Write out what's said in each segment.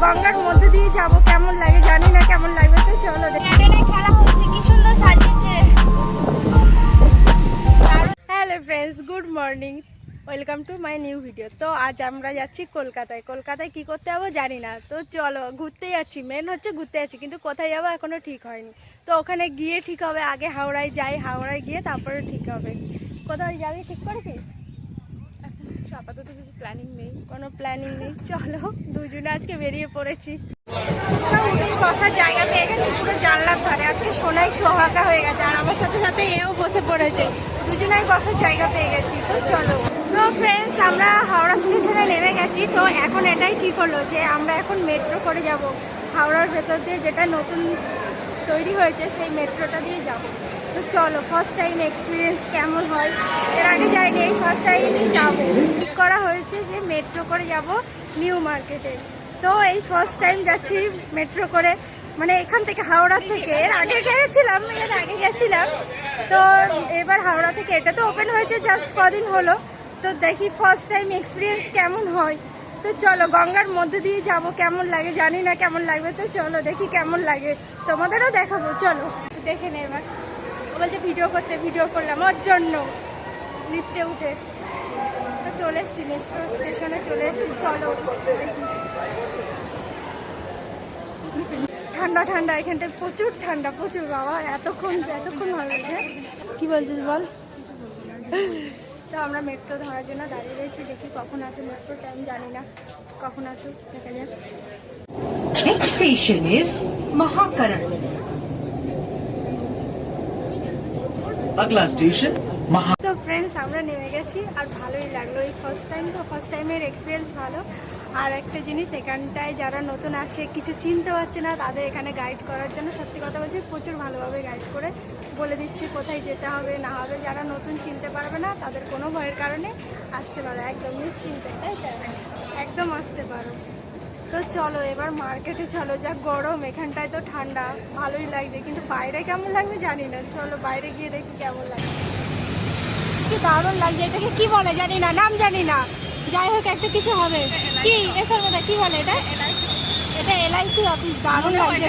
গঙ্গার মধ্যে দিয়ে যাব, কেমন লাগে জানি না, কেমন লাগবে তো চলো দেখি। খেলা হচ্ছে, কি সুন্দর সাজিয়েছে। Hello friends, good morning, welcome to my new video. তো আজ আমরা যাচ্ছি কলকাতায়। কলকাতায় কি করতে যাবো জানি না, তো চলো ঘুরতে যাচ্ছি। মেন হচ্ছে ঘুরতে যাচ্ছি, কিন্তু কোথায় যাবো এখনো ঠিক হয়নি। তো ওখানে গিয়ে ঠিক হবে, আগে হাওড়ায় যাই, হাওড়ায় গিয়ে তারপরে ঠিক হবে। কোথায় যাবি ঠিক করেছিস? আপাতত কিছু প্ল্যানিং নেই, কোনো প্ল্যানিং নেই, চলো দুজনে আজকে বেরিয়ে পড়েছি। বসার জায়গা পেয়ে গেছি পুরো জানলার ধারে। আজকে সোনাই সোহাগা হয়ে গেছে, আর আমার সাথে সাথে এও বসে পড়েছে। দুজনেই বসার জায়গা পেয়ে গেছি, তো চলো। তো ফ্রেন্ডস, আমরা হাওড়া স্টেশনে নেমে গেছি। তো এখন এটাই ঠিক হলো যে আমরা এখন মেট্রো করে যাব হাওড়ার ভেতর দিয়ে, যেটা নতুন তৈরি হয়েছে সেই মেট্রোটা দিয়ে যাব। তো চলো, ফার্স্ট টাইম এক্সপিরিয়েন্স কেমন হয়, এর আগে যাইনি, এই ফার্স্ট টাইমই যাবো। ঠিক করা হয়েছে যে মেট্রো করে যাব নিউ মার্কেটে। তো এই ফার্স্ট টাইম যাচ্ছি মেট্রো করে, মানে এখান থেকে হাওড়া থেকে। এর আগে গেছিলাম, তো এবার হাওড়া থেকে। এটা তো ওপেন হয়েছে জাস্ট কদিন হলো, তো দেখি ফার্স্ট টাইম এক্সপিরিয়েন্স কেমন হয়। তো চলো, গঙ্গার মধ্যে দিয়ে যাব, কেমন লাগে জানি না, কেমন লাগবে তো চলো দেখি কেমন লাগে, তোমাদেরও দেখাবো। চলো দেখে নে। এবার ও বলছে ভিডিও করতে, ভিডিও করলাম ওর জন্য লিফটে উঠে। তো চলে এসছি, মেট্রো স্টেশনে চলে এসছি, চলো দেখি। ঠান্ডা ঠান্ডা, এখানটায় প্রচুর ঠান্ডা, প্রচুর। বাবা এতক্ষণ ভালো লাগছে। কি বলছিস বল? তো আমরা মেট্রো ধরার জন্য দাঁড়িয়ে রয়েছি, দেখি কখন আসে মেট্রো, টাইম জানি না কখন আসুক, দেখা যাক। Next station is Mahakaran. अगला स्टेशन महा। তো ফ্রেন্ডস, আমরা নেমে গেছি, আর ভালোই লাগলো। এই ফার্স্ট টাইম, তো ফার্স্ট টাইমের এক্সপিরিয়েন্স ভালো। আর একটা জিনিস, এখানটায় যারা নতুন আছে, কিছু চিনতে পারছে না, তাদের এখানে গাইড করার জন্য, সত্যি কথা বলছি, প্রচুর ভালোভাবে গাইড করে বলে দিচ্ছে কোথায় যেতে হবে না হবে। যারা নতুন চিনতে পারবে না, তাদের কোনো ভয়ের কারণে আসতে পারো, একদম নিশ্চিন্তে, তাই তো একদম আসতে পারো। তো চলো এবার মার্কেটে চলো। যা গরম, এখানটায় তো ঠান্ডা, ভালোই লাগছে, কিন্তু বাইরে কেমন লাগবে জানি না। চলো বাইরে গিয়ে দেখি কেমন লাগে। কি দারুণ লাগছে, এটাকে কি বলে জানি না, নাম জানি না, যাই হোক একটা কিছু হবে। কি এসব কথা কি বলে এটা? এটা এলআইসি অফিস। দারুণ লাগছে,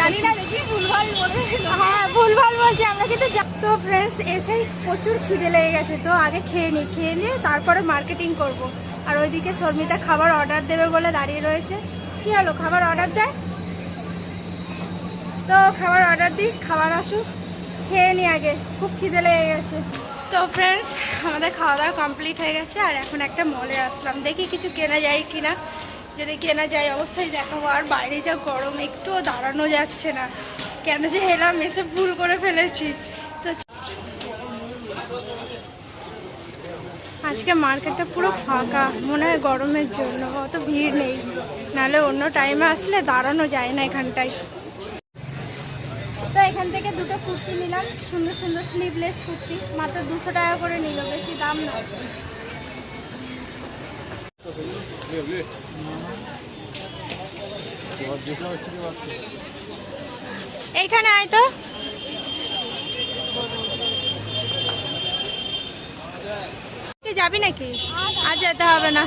হ্যাঁ ভুলভাল বলছি আমরা, কিন্তু। তো ফ্রেন্ডস, এসেই প্রচুর খিদে লেগে গেছে, তো আগে খেয়ে নিয়ে তারপরে মার্কেটিং করব। আর ওইদিকে শর্মিতা খাবার অর্ডার দেবে বলে দাঁড়িয়ে রয়েছে। কি হলো, খাবার অর্ডার দেয়? তো খাবার অর্ডার দিই, খাবার আসুক, খেয়ে নি আগে, খুব খিদে লেগে গেছে। তো ফ্রেন্ডস, আমাদের খাওয়া দাওয়া কমপ্লিট হয়ে গেছে, আর এখন একটা মলে আসলাম, দেখি কিছু কেনা যায় কি না। যদি কেনা যায় অবশ্যই দেখাবো। আর বাইরে যা গরম, একটুও দাঁড়ানো যাচ্ছে না, কেন যে এলাম, এসে ভুল করে ফেলেছি। তো আজকে মার্কেটটা পুরো ফাঁকা, মনে হয় গরমের জন্য অত ভিড় নেই, নাহলে অন্য টাইমে আসলে দাঁড়ানো যায় না এখানটায়। তো এখান থেকে দুটো কুর্তি নিলাম, সুন্দর সুন্দর স্লিভলেস কুর্তি, মাত্র 200 টাকা করে নিল, বেশি দাম না। এইখানে আয় তো। যাবি নাকি? আর যেতে হবে না।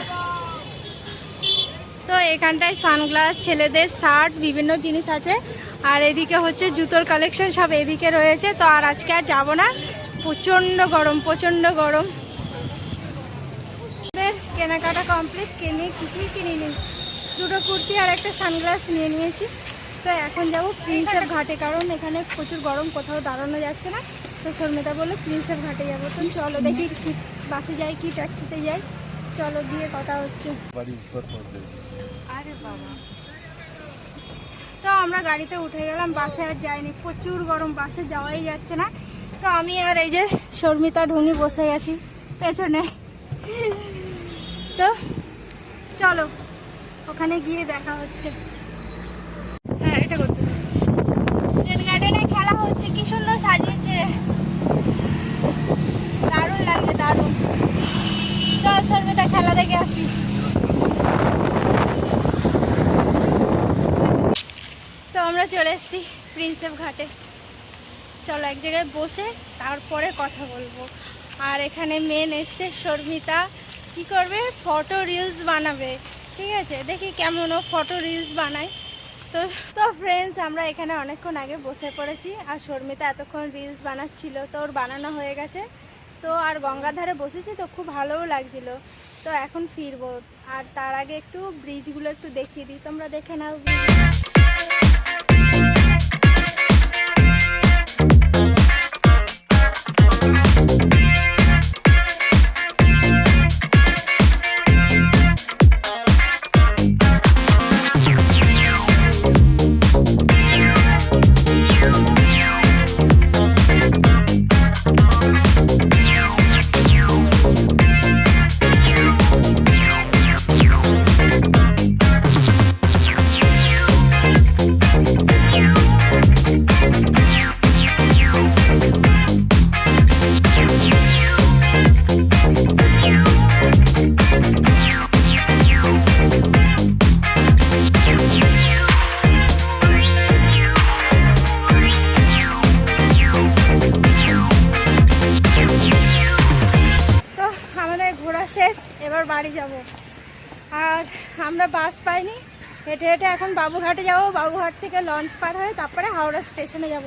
তো এখানটায় সানগ্লাস, ছেলেদের শার্ট, বিভিন্ন জিনিস আছে। আর এদিকে হচ্ছে জুতোর কালেকশন, সব এদিকে রয়েছে। তো আর আজকে আর যাবো না, প্রচণ্ড গরম, প্রচণ্ড গরম। কেনাকাটা কমপ্লিট, কিছুই কিনিনি, দুটো কুর্তি আর একটা সানগ্লাস নিয়ে নিয়েছি। তো এখন যাব প্রিন্সেপ ঘাটে, কারণ এখানে প্রচুর গরম, কোথাও দাঁড়ানো যাচ্ছে না। তো শর্মিতা বললো প্রিন্সেপ ঘাটে যাবো। তো চলো দেখি, বাসে যাই কি ট্যাক্সিতে যাই, চলো গিয়ে কথা হচ্ছে। আরে বাবা। তো আমরা গাড়িতে উঠে গেলাম, বাসে আর যাইনি, প্রচুর গরম, বাসে যাওয়াই যাচ্ছে না। তো আমি আর এই যে শর্মিতা ঢুঙি বসে গেছি পেছনে। তো চলো ওখানে গিয়ে দেখা হচ্ছে। হ্যাঁ, এটা করতে ট্রেন গার্ডেনে খেলা হচ্ছে, কি সুন্দর সাজিয়েছে, দারুণ লাগছে, দারুণ। চল শর্মিতা, খেলা দেখে আসি। তো আমরা চলে এসেছি প্রিন্সেপ ঘাটে, চলো এক জায়গায় বসে তারপরে কথা বলবো। আর এখানে মেন এসছে শর্মিতা, কি করবে, ফটো রিলস বানাবে। ঠিক আছে, দেখি কেমন ও ফটো রিলস বানায়। তো তো ফ্রেন্ডস, আমরা এখানে অনেকক্ষণ আগে বসে পড়েছি আর শর্মিতা এতক্ষণ রিলস বানাচ্ছিল, তো ওর বানানো হয়ে গেছে। তো আর গঙ্গার ধারে বসেছি তো খুব ভালোও লাগছিল। তো এখন ফিরবো, আর তার আগে একটু ব্রিজগুলো একটু দেখিয়ে দিই, তোমরা দেখে নাও। এবার বাড়ি যাব, আর আমরা বাস পাইনি, হেঁটে হেঁটে এখন বাবুঘাটে যাব। বাবুঘাট থেকে লঞ্চ পার হয়ে তারপরে হাওড়া স্টেশনে যাব।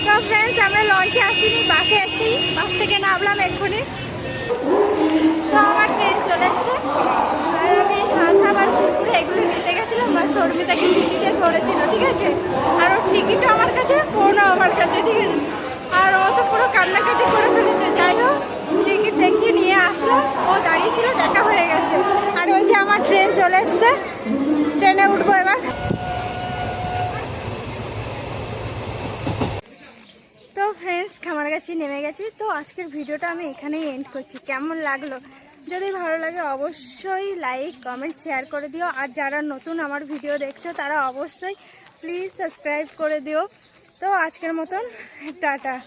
তো ফ্রেন্ডস, আমরা লঞ্চে আসিনি, বাসে এসেছি। বাস থেকে নামলাম এক্ষুনি। তো আমার ট্রেন চলে এসছে, আর আমি হাঁস আবার পুকুরে এগুলো নিতে গেছিলাম। আর শর্মিতাকে টিকিটে ধরেছিল, ঠিক আছে, আর ওর টিকিটও আমার কাছে, ফোনও আমার কাছে, ঠিক আছে। আর ও তো পুরো কান্নাকাটি করে ফেলেছে। যাই হোক, টিকিট দেখিয়ে নিয়ে আসলো, ও দাঁড়িয়ে ছিল, দেখা হয়ে গেছে। আর ওই যে আমার ট্রেন চলে এসছে, ট্রেনে উঠবো এবার। তো ফ্রেন্ডস, খামারগাছি নেমে গেছি। তো আজকের ভিডিওটা আমি এখানেই এন্ড করছি। কেমন লাগলো? যদি ভালো লাগে অবশ্যই লাইক, কমেন্ট, শেয়ার করে দিও। আর যারা নতুন আমার ভিডিও দেখছো তারা অবশ্যই প্লিজ সাবস্ক্রাইব করে দিও। তো আজকের মতন টাটা।